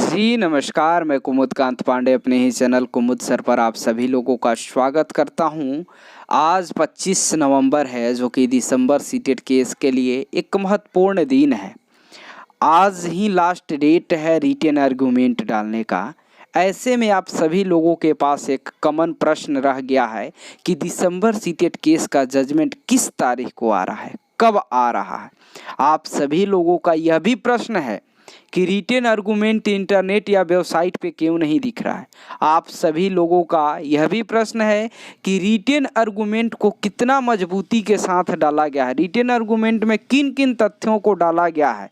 जी नमस्कार, मैं कुमुद कांत पांडे अपने ही चैनल कुमुद सर पर आप सभी लोगों का स्वागत करता हूं। आज 25 नवंबर है जो कि दिसंबर सीटेट केस के लिए एक महत्वपूर्ण दिन है। आज ही लास्ट डेट है रिटेन आर्गूमेंट डालने का। ऐसे में आप सभी लोगों के पास एक कॉमन प्रश्न रह गया है कि दिसंबर सीटेट केस का जजमेंट किस तारीख को आ रहा है, कब आ रहा है। आप सभी लोगों का यह भी प्रश्न है कि रिटेन आर्गूमेंट इंटरनेट या वेबसाइट पे क्यों नहीं दिख रहा है। आप सभी लोगों का यह भी प्रश्न है कि रिटेन आर्गूमेंट को कितना मजबूती के साथ डाला गया है, रिटेन आर्गूमेंट में किन किन तथ्यों को डाला गया है।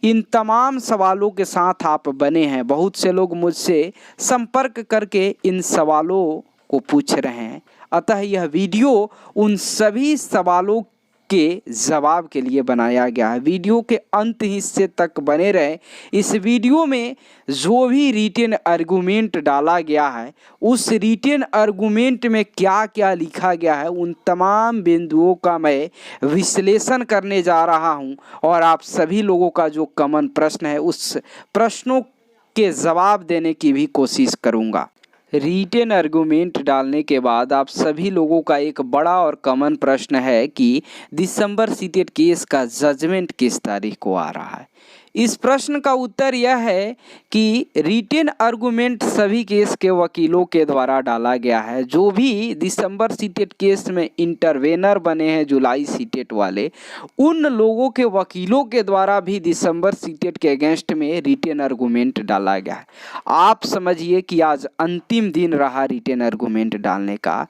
इन तमाम सवालों के साथ आप बने हैं। बहुत से लोग मुझसे संपर्क करके इन सवालों को पूछ रहे हैं, अतः यह वीडियो उन सभी सवालों के जवाब के लिए बनाया गया है। वीडियो के अंत हिस्से तक बने रहे। इस वीडियो में जो भी रिटेन आर्गूमेंट डाला गया है उस रिटेन आर्गूमेंट में क्या क्या लिखा गया है, उन तमाम बिंदुओं का मैं विश्लेषण करने जा रहा हूं और आप सभी लोगों का जो कॉमन प्रश्न है उस प्रश्नों के जवाब देने की भी कोशिश करूंगा। रिटेन आर्गूमेंट डालने के बाद आप सभी लोगों का एक बड़ा और कॉमन प्रश्न है कि दिसंबर सीटेट केस का जजमेंट किस तारीख को आ रहा है। इस प्रश्न का उत्तर यह है कि रिटेन आर्गूमेंट सभी केस के वकीलों के द्वारा डाला गया है। जो भी दिसंबर सीटेट केस में इंटरवेनर बने हैं जुलाई सीटेट वाले, उन लोगों के वकीलों के द्वारा भी दिसंबर सीटेट के अगेंस्ट में रिटेन आर्गूमेंट डाला गया है। आप समझिए कि आज अंतिम दिन रहा रिटेन आर्गूमेंट डालने का।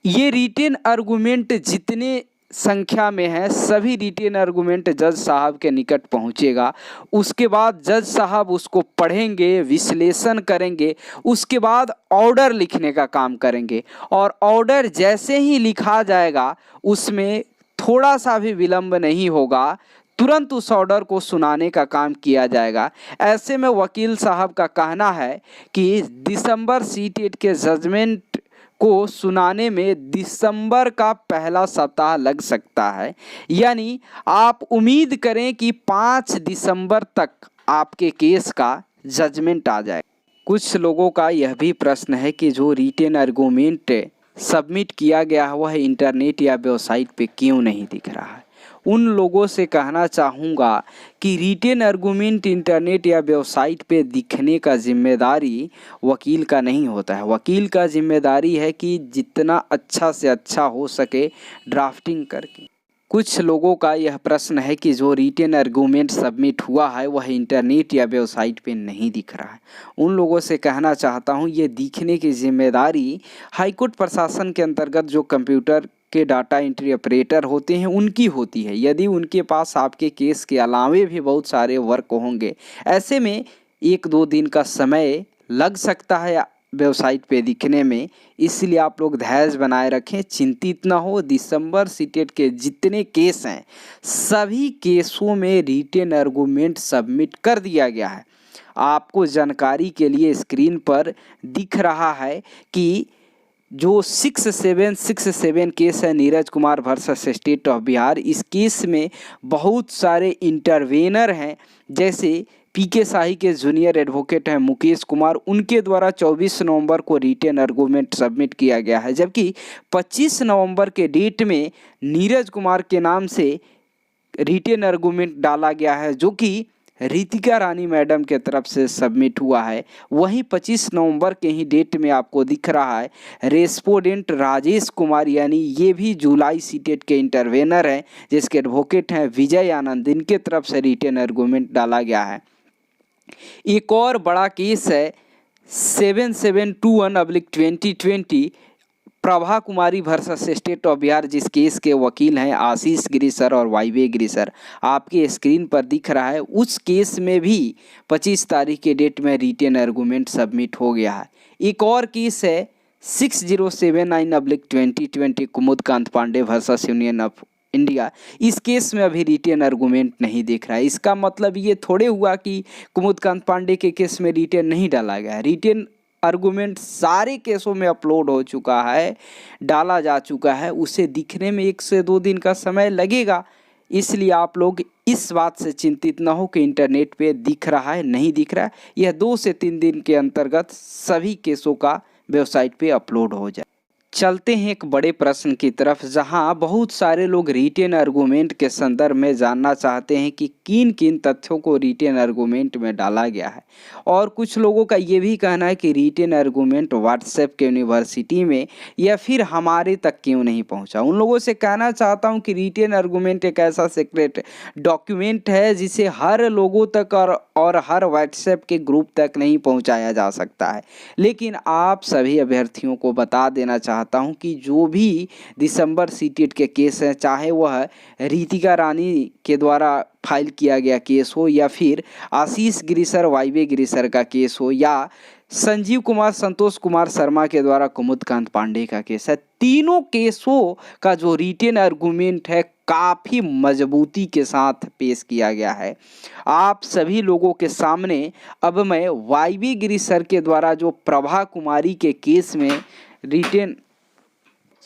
ये रिटेन आर्गूमेंट जितने संख्या में है सभी रिटेन आर्गूमेंट जज साहब के निकट पहुंचेगा। उसके बाद जज साहब उसको पढ़ेंगे, विश्लेषण करेंगे, उसके बाद ऑर्डर लिखने का काम करेंगे और ऑर्डर जैसे ही लिखा जाएगा उसमें थोड़ा सा भी विलंब नहीं होगा, तुरंत उस ऑर्डर को सुनाने का काम किया जाएगा। ऐसे में वकील साहब का कहना है कि दिसंबर सीटेट के जजमेंट को सुनाने में दिसंबर का पहला सप्ताह लग सकता है। यानी आप उम्मीद करें कि 5 दिसंबर तक आपके केस का जजमेंट आ जाए। कुछ लोगों का यह भी प्रश्न है कि जो रिटेन आर्गूमेंट सबमिट किया गया है वह इंटरनेट या वेबसाइट पे क्यों नहीं दिख रहा है। उन लोगों से कहना चाहूँगा कि रिटेन आर्गूमेंट इंटरनेट या वेबसाइट पे दिखने का जिम्मेदारी वकील का नहीं होता है। वकील का जिम्मेदारी है कि जितना अच्छा से अच्छा हो सके ड्राफ्टिंग करके। कुछ लोगों का यह प्रश्न है कि जो रिटेन आर्गूमेंट सबमिट हुआ है वह इंटरनेट या वेबसाइट पे नहीं दिख रहा है। उन लोगों से कहना चाहता हूँ ये दिखने की जिम्मेदारी हाईकोर्ट प्रशासन के अंतर्गत जो कंप्यूटर के डाटा एंट्री ऑपरेटर होते हैं उनकी होती है। यदि उनके पास आपके केस के अलावे भी बहुत सारे वर्क होंगे, ऐसे में 1-2 दिन का समय लग सकता है वेबसाइट पे दिखने में। इसलिए आप लोग धैर्य बनाए रखें, चिंतित ना हो। दिसंबर सीटेट के जितने केस हैं सभी केसों में रिटेन आर्गूमेंट सबमिट कर दिया गया है। आपको जानकारी के लिए स्क्रीन पर दिख रहा है कि जो 6767 केस है Neeraj Kumar versus state of Bihar, इस केस में बहुत सारे इंटरवेनर हैं। जैसे पीके शाही के जूनियर एडवोकेट हैं मुकेश कुमार, उनके द्वारा 24 नवंबर को रिटेन आर्गूमेंट सबमिट किया गया है। जबकि 25 नवंबर के डेट में नीरज कुमार के नाम से रिटेन आर्गूमेंट डाला गया है जो कि रितिका रानी मैडम के तरफ से सबमिट हुआ है। वहीं 25 नवंबर के ही डेट में आपको दिख रहा है रेस्पोंडेंट राजेश कुमार, यानी ये भी जुलाई सीटेट के इंटरवेनर हैं जिसके एडवोकेट हैं विजय आनंद, इनके तरफ से रिटेन आर्गूमेंट डाला गया है। एक और बड़ा केस है 7721/2020 प्रभा कुमारी वर्सेस स्टेट ऑफ बिहार, जिस केस के वकील हैं आशीष गिरी सर और वाईवे गिरी सर, आपके स्क्रीन पर दिख रहा है। उस केस में भी 25 तारीख के डेट में रिटेन आर्गूमेंट सबमिट हो गया है। एक और केस है 6079/2020 Kumud Kant Pandey versus union of India. इस केस में अभी रिटेन आर्गूमेंट नहीं दिख रहा है। इसका मतलब ये थोड़े हुआ कि कुमुद कांत पांडे के केस में रिटेन नहीं डाला गया है। रिटेन आर्गूमेंट सारे केसों में अपलोड हो चुका है, डाला जा चुका है। उसे दिखने में 1 से 2 दिन का समय लगेगा। इसलिए आप लोग इस बात से चिंतित न हो कि इंटरनेट पे दिख रहा है नहीं दिख रहा है, यह 2 से 3 दिन के अंतर्गत सभी केसों का वेबसाइट पे अपलोड हो जाए। चलते हैं एक बड़े प्रश्न की तरफ, जहां बहुत सारे लोग रिटेन आर्गूमेंट के संदर्भ में जानना चाहते हैं कि किन किन तथ्यों को रिटेन आर्गूमेंट में डाला गया है, और कुछ लोगों का ये भी कहना है कि रिटेन आर्गूमेंट व्हाट्सएप के यूनिवर्सिटी में या फिर हमारे तक क्यों नहीं पहुंचा। उन लोगों से कहना चाहता हूं कि रिटेन आर्गूमेंट एक ऐसा सीक्रेट डॉक्यूमेंट है जिसे हर लोगों तक और हर व्हाट्सएप के ग्रुप तक नहीं पहुंचाया जा सकता है। लेकिन आप सभी अभ्यर्थियों को बता देना चाहता हूं कि जो भी दिसंबर सीटेट के केस हैं, चाहे वह रितिका रानी के द्वारा फाइल किया गया केस हो या फिर आशीष गिरिसर वाइवे गिरिसर का केस हो या संजीव कुमार संतोष कुमार शर्मा के द्वारा कुमुदकांत पांडे का केस है, तीनों केसों का जो रिटेन आर्गूमेंट है काफ़ी मजबूती के साथ पेश किया गया है। आप सभी लोगों के सामने अब मैं वाइवी गिरिसर के द्वारा जो प्रभा कुमारी के केस में रिटेन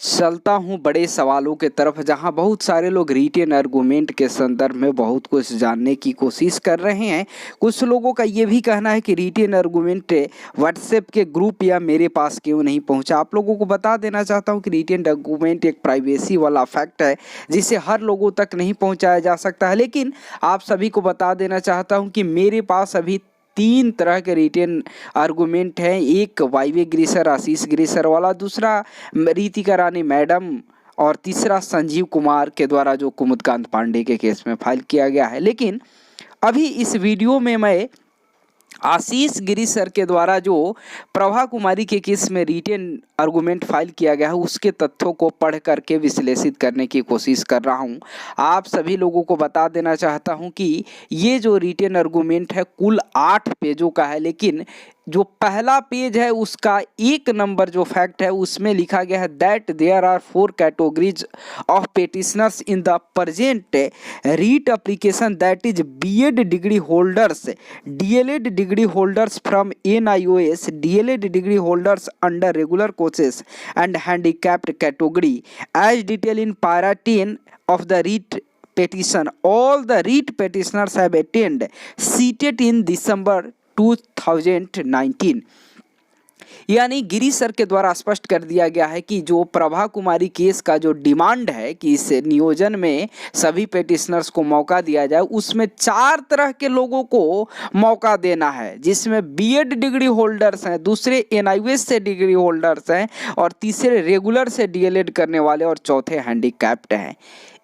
चलता हूं बड़े सवालों के तरफ, जहां बहुत सारे लोग रिटेन आर्गूमेंट के संदर्भ में बहुत कुछ जानने की कोशिश कर रहे हैं। कुछ लोगों का ये भी कहना है कि रिटेन आर्गूमेंट व्हाट्सएप के ग्रुप या मेरे पास क्यों नहीं पहुंचा। आप लोगों को बता देना चाहता हूं कि रिटेन आर्गूमेंट एक प्राइवेसी वाला फैक्ट है जिसे हर लोगों तक नहीं पहुँचाया जा सकता है। लेकिन आप सभी को बता देना चाहता हूँ कि मेरे पास अभी 3 तरह के रिटेन आर्गूमेंट हैं। एक वाइवे गिरिसर आशीष गिरिसर वाला, दूसरा रितिका रानी मैडम, और तीसरा संजीव कुमार के द्वारा जो कुमुदकांत पांडे के केस में फाइल किया गया है। लेकिन अभी इस वीडियो में मैं आशीष गिरिसर के द्वारा जो प्रभा कुमारी के केस में रिटेन आर्गूमेंट फाइल किया गया है उसके तथ्यों को पढ़ करके विश्लेषित करने की कोशिश कर रहा हूं। आप सभी लोगों को बता देना चाहता हूं कि ये जो रिटेन आर्गूमेंट है कुल 8 पेजों का है, लेकिन जो पहला पेज है उसका 1 नंबर जो फैक्ट है उसमें लिखा गया है that there are 4 categories of petitioners in the present writ application, that is BEd degree holders, DElEd degree holders from NIOS, DElEd degree holders under regular courses and handicapped category as detail in para 10 of the REIT petition. All the REIT petitioners have attained seated in December 2019। यानी गिरी sir के द्वारा स्पष्ट कर दिया गया है कि जो प्रभा कुमारी केस का जो डिमांड है कि इस नियोजन में सभी पेटिशनर्स को मौका दिया जाए, उसमें 4 तरह के लोगों को मौका देना है, जिसमें बीएड डिग्री होल्डर्स हैं, दूसरे NIOS से डिग्री होल्डर्स हैं, और तीसरे रेगुलर से डीएलएड करने वाले, और चौथे हैंडीकैप्ड हैं।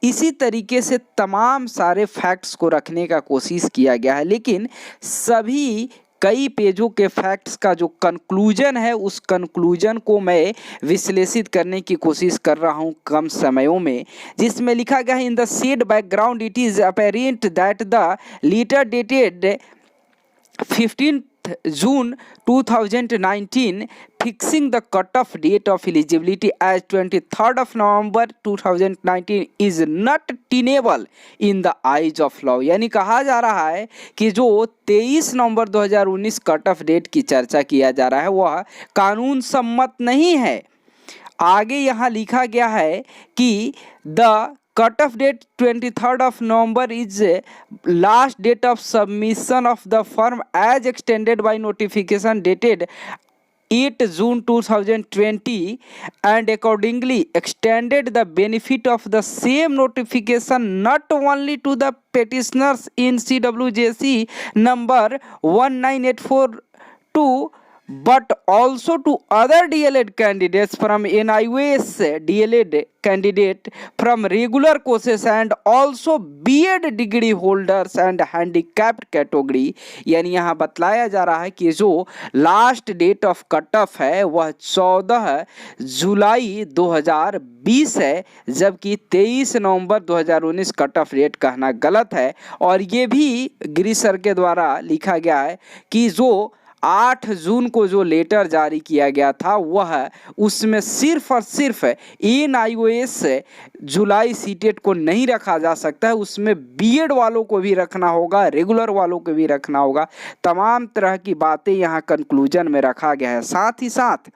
इसी तरीके से तमाम सारे फैक्ट्स को रखने का कोशिश किया गया है, लेकिन सभी कई पेजों के फैक्ट्स का जो कंक्लूजन है उस कंक्लूजन को मैं विश्लेषित करने की कोशिश कर रहा हूं कम समयों में, जिसमें लिखा गया है in the said background it is apparent that the letter dated 15 June 2019 fixing the cutoff date of eligibility as 23rd of November 2019 is not tenable in the eyes of law। यानी कहा जा रहा है कि जो 23 नवंबर 2019 कट ऑफ डेट की चर्चा किया जा रहा है वह कानून सम्मत नहीं है। आगे यहाँ लिखा गया है कि the cut-off date 23rd of November is last date of submission of the form as extended by notification dated 8 June 2020 and accordingly extended the benefit of the same notification not only to the petitioners in CWJC number 19842 but also to other DLED candidates from NIOS DLED candidate from regular courses and also BEd degree holders and handicapped category। यानी यहाँ बतलाया जा रहा है कि जो last date of cut off है वह 14 जुलाई 2020 है, जबकि 23 नवंबर 2019 कट ऑफ डेट कहना गलत है। और ये भी गिरी सर के द्वारा लिखा गया है कि जो 8 जून को जो लेटर जारी किया गया था वह उसमें सिर्फ और सिर्फ NIOS जुलाई सीटेट को नहीं रखा जा सकता है, उसमें बीएड वालों को भी रखना होगा, रेगुलर वालों को भी रखना होगा। तमाम तरह की बातें यहाँ कंक्लूजन में रखा गया है। साथ ही साथ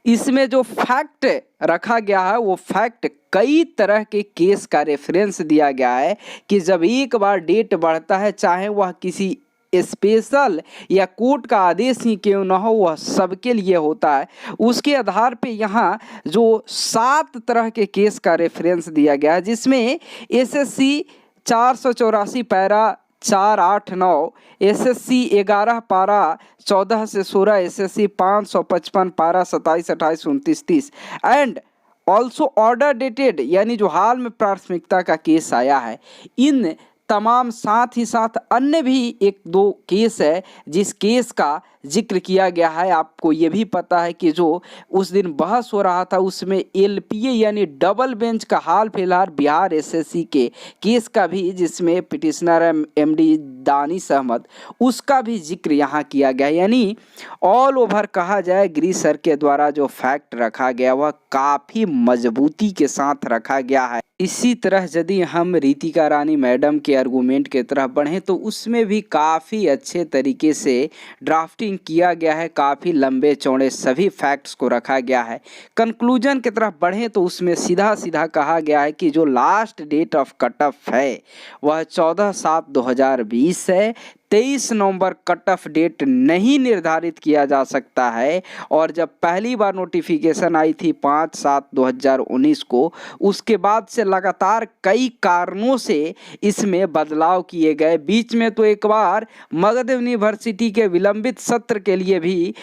इसमें जो फैक्ट रखा गया है वो फैक्ट कई तरह के केस का रेफरेंस दिया गया है कि जब एक बार डेट बढ़ता है, चाहे वह किसी स्पेशल या कोर्ट का आदेश ही क्यों न हो, वह सबके लिए होता है। उसके आधार पे यहाँ जो 7 तरह के केस का रेफरेंस दिया गया है, जिसमें एसएससी 484 पैरा 489, एसएससी 11 पारा 14 से 16, एसएससी 555 पारा 27, 28, 29, 30 एंड ऑल्सो ऑर्डर डेटेड, यानी जो हाल में प्राथमिकता का केस आया है। इन तमाम साथ ही साथ अन्य भी 1-2 केस है जिस केस का जिक्र किया गया है। आपको ये भी पता है कि जो उस दिन बहस हो रहा था उसमें एलपीए यानी डबल बेंच का हाल फिलहाल बिहार एसएससी के केस का भी, जिसमें पिटिशनर एमडी दानिश अहमद, उसका भी जिक्र यहाँ किया गया। यानी ऑल ओवर कहा जाए गिरी सर के द्वारा जो फैक्ट रखा गया वह काफ़ी मजबूती के साथ रखा गया है। इसी तरह यदि हम रितिका रानी मैडम के आर्गूमेंट की तरफ बढ़ें तो उसमें भी काफ़ी अच्छे तरीके से ड्राफ्टिंग किया गया है, काफ़ी लंबे चौड़े सभी फैक्ट्स को रखा गया है। कंक्लूजन की तरफ बढ़ें तो उसमें सीधा सीधा कहा गया है कि जो last date of cut off है वह 14/7/2020 है। 23 नवंबर कट ऑफ डेट नहीं निर्धारित किया जा सकता है। और जब पहली बार नोटिफिकेशन आई थी 5/7/2019 को, उसके बाद से लगातार कई कारणों से इसमें बदलाव किए गए। बीच में तो एक बार मगध यूनिवर्सिटी के विलंबित सत्र के लिए भी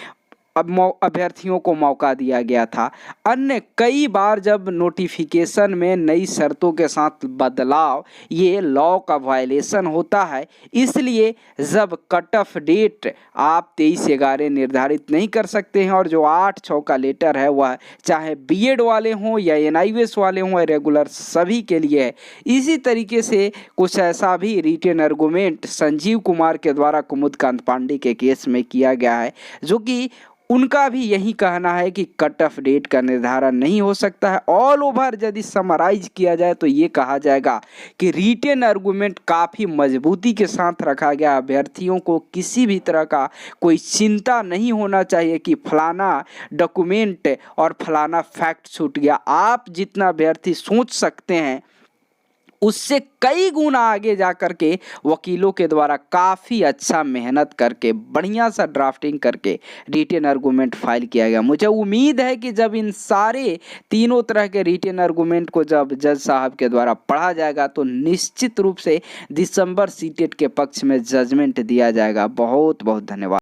अभ्यर्थियों को मौका दिया गया था। अन्य कई बार जब नोटिफिकेशन में नई शर्तों के साथ बदलाव, ये लॉ का वायलेशन होता है। इसलिए जब कट ऑफ डेट आप 23/11 निर्धारित नहीं कर सकते हैं, और जो 8/6 का लेटर है वह चाहे बीएड वाले हों या एनआईवीएस वाले हों, रेगुलर सभी के लिए है। इसी तरीके से कुछ ऐसा भी रिटेन आर्गूमेंट संजीव कुमार के द्वारा कुमुदकांत पांडे के केस में किया गया है, जो कि उनका भी यही कहना है कि कट ऑफ डेट का निर्धारण नहीं हो सकता है। ऑल ओवर यदि समराइज किया जाए तो ये कहा जाएगा कि रिटेन आर्गूमेंट काफ़ी मजबूती के साथ रखा गया। अभ्यर्थियों को किसी भी तरह का कोई चिंता नहीं होना चाहिए कि फलाना डॉक्यूमेंट और फलाना फैक्ट छूट गया। आप जितना अभ्यर्थी सोच सकते हैं उससे कई गुना आगे जा कर के वकीलों के द्वारा काफ़ी अच्छा मेहनत करके बढ़िया सा ड्राफ्टिंग करके रिटेन आर्गूमेंट फाइल किया गया। मुझे उम्मीद है कि जब इन सारे तीनों तरह के रिटेन आर्गूमेंट को जब जज साहब के द्वारा पढ़ा जाएगा तो निश्चित रूप से दिसंबर सीटेट के पक्ष में जजमेंट दिया जाएगा। बहुत बहुत धन्यवाद।